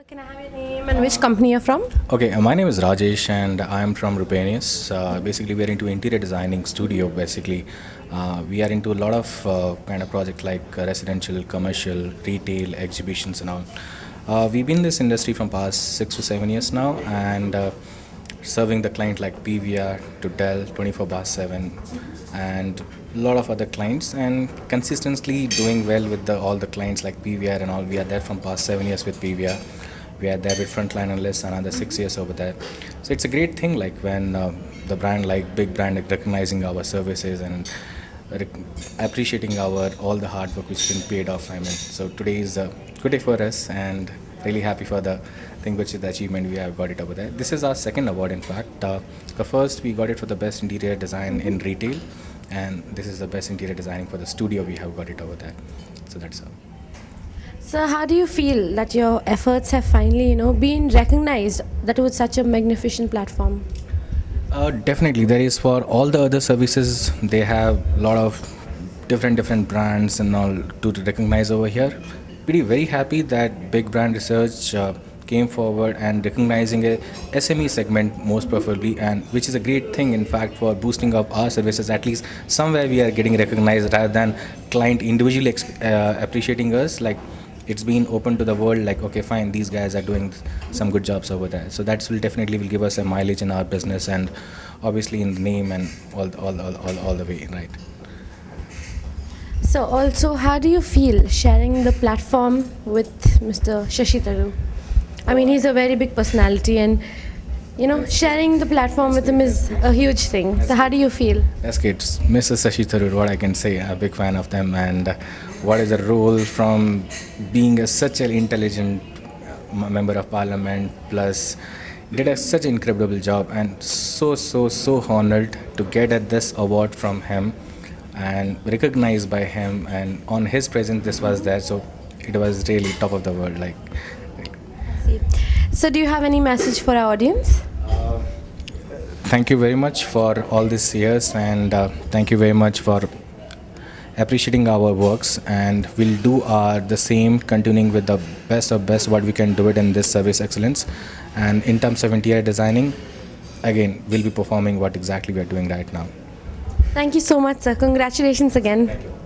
Can I have your name and which company you're from? Okay, my name is Rajesh and I'm from Rupenius. Basically, we are into interior designing studio. Basically, we are into a lot of kind of projects like residential, commercial, retail, exhibitions, and all. We've been in this industry from past 6 to 7 years now, and serving the client like PVR to Dell 24/7, and a lot of other clients, and consistently doing well with all the clients like PVR and all. We are there from past 7 years with PVR. We are there with Frontline Analysts, another 6 years over there. So it's a great thing, like when the brand, like big brand, like recognizing our services and appreciating our all the hard work which has been paid off. I mean, so today is a good day for us, and really happy for the thing which is the achievement we have got it over there. This is our second award, in fact. The first we got it for the best interior design in retail, and this is the best interior designing for the studio. We have got it over there. So that's all. So how do you feel that your efforts have finally, been recognized that with such a magnificent platform? Definitely, there is for all the other services. They have a lot of different brands and all to recognize over here. Pretty very happy that Big Brand Research came forward and recognizing a SME segment most preferably, and which is a great thing, in fact, for boosting up our services. At least somewhere we are getting recognized rather than client individually appreciating us. Like, it's been open to the world, like, okay, fine, these guys are doing some good jobs over there. So that will definitely will give us a mileage in our business, and obviously in the name and all the way, right? So also, how do you feel sharing the platform with Mr. Shashi Tharoor? I mean, he's a very big personality, and sharing the platform with him is a huge thing. So how do you feel? That's great. Mrs. Shashi Tharoor, what I can say, I'm a big fan of them, and what is the role from being such an intelligent member of parliament, plus did such an incredible job, and so honored to get this award from him and recognized by him, and on his presence this was there. So it was really top of the world, like. So do you have any message for our audience? Thank you very much for all these years, and thank you very much for appreciating our works, and we'll do the same, continuing with the best of best what we can do it in this service excellence. And in terms of interior designing, again, we'll be performing what exactly we are doing right now. Thank you so much, sir. Congratulations again. Thank you.